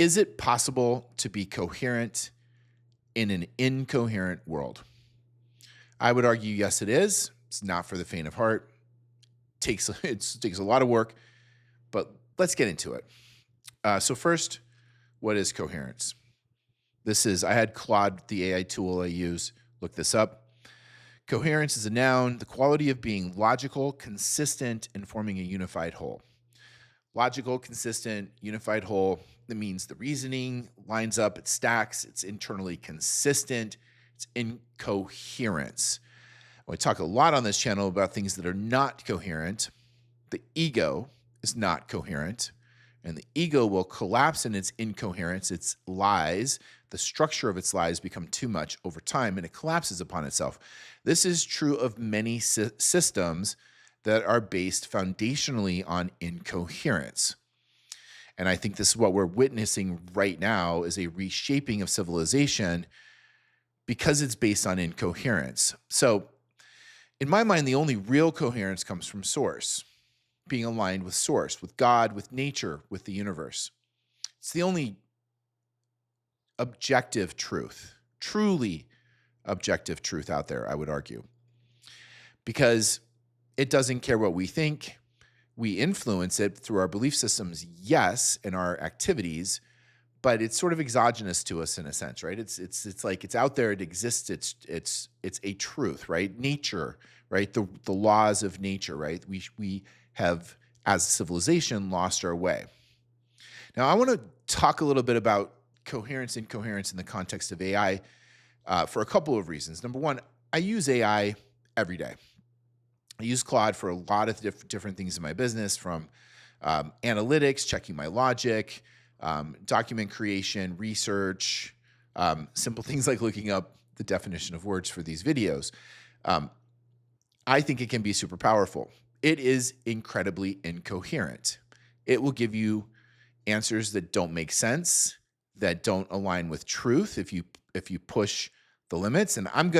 Is it possible to be coherent in an incoherent world? I would argue, yes, it is. It's not for the faint of heart. It takes a lot of work, but let's get into it. So first, what is coherence? I had Claude, the AI tool I use, look this up. Coherence is a noun, the quality of being logical, consistent, and forming a unified whole. Logical, consistent, unified whole. That means the reasoning lines up, it stacks, it's internally consistent, it's incoherence. I talk a lot on this channel about things that are not coherent. The ego is not coherent, and the ego will collapse in its incoherence, its lies. The structure of its lies become too much over time, and it collapses upon itself. This is true of many systems that are based foundationally on incoherence. And I think this is what we're witnessing right now, is a reshaping of civilization because it's based on incoherence. So in my mind, the only real coherence comes from source, being aligned with source, with God, with nature, with the universe. It's the only objective truth, truly objective truth out there, I would argue, because it doesn't care what we think. We influence it through our belief systems, yes, and our activities, but it's sort of exogenous to us in a sense, right? It's like it's out there, it exists, it's a truth, right? Nature, right? The laws of nature, right? We have, as a civilization, lost our way. Now, I want to talk a little bit about coherence and incoherence in the context of AI for a couple of reasons. Number one, I use AI every day. I use Claude for a lot of different things in my business, from analytics, checking my logic, document creation, research, simple things like looking up the definition of words for these videos. I think it can be super powerful. It is incredibly incoherent. It will give you answers that don't make sense, that don't align with truth if you push the limits. And I'm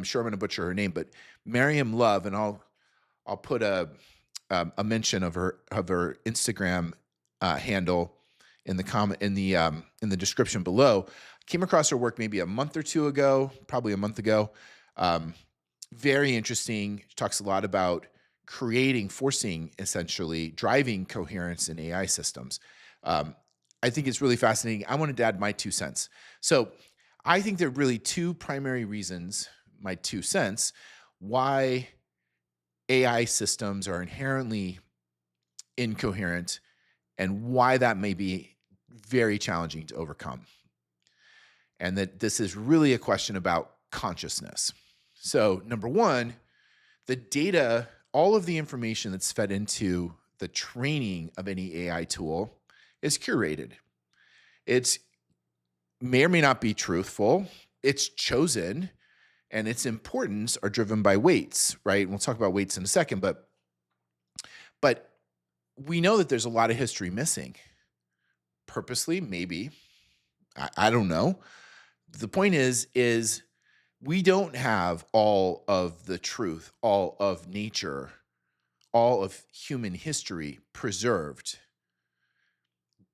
sure I'm gonna butcher her name, but Miriam Love, and I'll put a mention of her Instagram handle in the description below. I came across her work maybe a month or two ago, probably a month ago. Very interesting. She talks a lot about forcing, essentially driving coherence in AI systems. I think it's really fascinating. I wanted to add my 2 cents. So I think there are really two primary reasons, my 2 cents, why AI systems are inherently incoherent and why that may be very challenging to overcome. And that this is really a question about consciousness. So number one, the data, all of the information that's fed into the training of any AI tool is curated. It's may or may not be truthful. It's chosen, and its importance are driven by weights, right? And we'll talk about weights in a second, but we know that there's a lot of history missing. Purposely, maybe. I don't know. The point is we don't have all of the truth, all of nature, all of human history preserved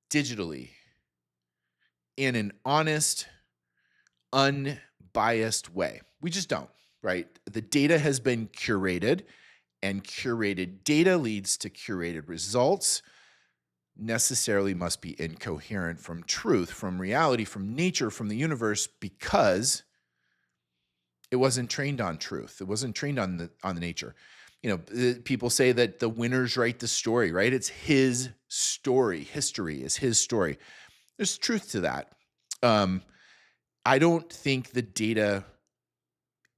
digitally in an honest, unbiased way. We just don't, right? The data has been curated, and curated data leads to curated results, necessarily must be incoherent from truth, from reality, from nature, from the universe, because it wasn't trained on truth. It wasn't trained on the nature. People say that the winners write the story, right? It's his story. History is his story. There's truth to that. I don't think the data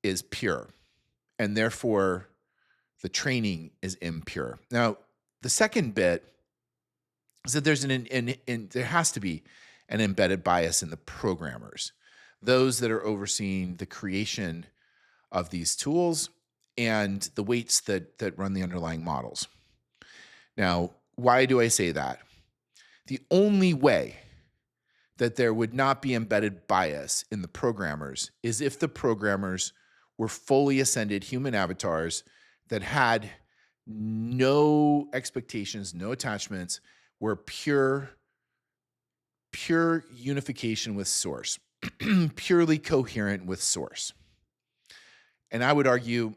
is pure, and therefore the training is impure. Now, the second bit is that there has to be an embedded bias in the programmers, those that are overseeing the creation of these tools and the weights that run the underlying models. Now, why do I say that? The only way that there would not be embedded bias in the programmers is if the programmers were fully ascended human avatars that had no expectations, no attachments, were pure pure unification with source, purely coherent with source. And I would argue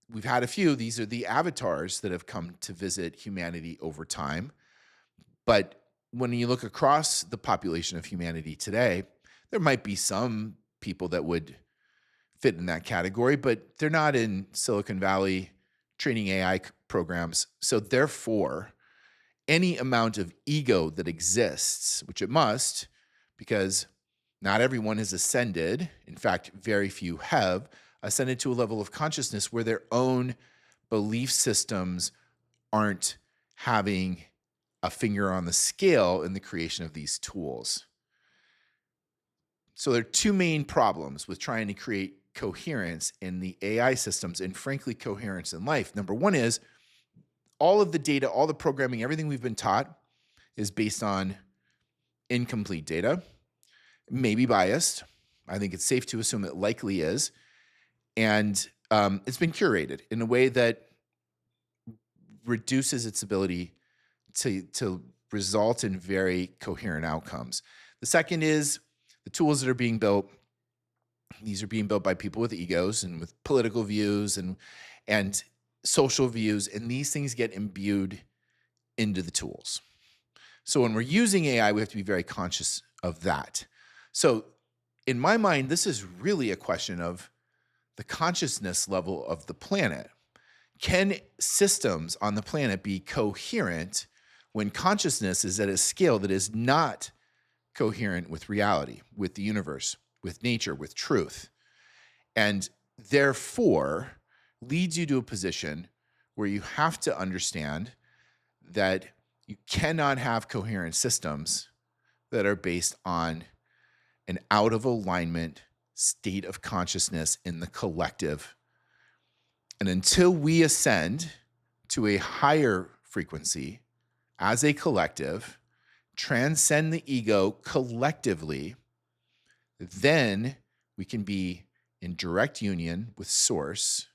we've had a few. These are the avatars that have come to visit humanity over time. But when you look across the population of humanity today, there might be some people that would fit in that category, but they're not in Silicon Valley training AI programs. So therefore, any amount of ego that exists, which it must, because not everyone has ascended. In fact, very few have ascended to a level of consciousness where their own belief systems aren't having a finger on the scale in the creation of these tools. So there are two main problems with trying to create coherence in the AI systems and frankly, coherence in life. Number one is all of the data, all the programming, everything we've been taught is based on incomplete data, maybe biased. I think it's safe to assume it likely is. And it's been curated in a way that reduces its ability to result in very coherent outcomes. The second is the tools that are being built. These are being built by people with egos and with political views and social views, and these things get imbued into the tools. So when we're using AI, we have to be very conscious of that. So in my mind, this is really a question of the consciousness level of the planet. Can systems on the planet be coherent when consciousness is at a scale that is not coherent with reality, with the universe, with nature, with truth, and therefore leads you to a position where you have to understand that you cannot have coherent systems that are based on an out of alignment state of consciousness in the collective. And until we ascend to a higher frequency as a collective, transcend the ego collectively, then we can be in direct union with source,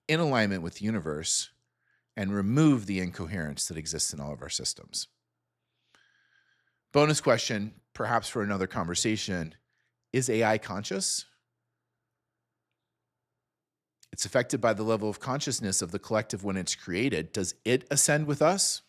in alignment with the universe, and remove the incoherence that exists in all of our systems. Bonus question, perhaps for another conversation. Is AI conscious? It's affected by the level of consciousness of the collective when it's created. Does it ascend with us?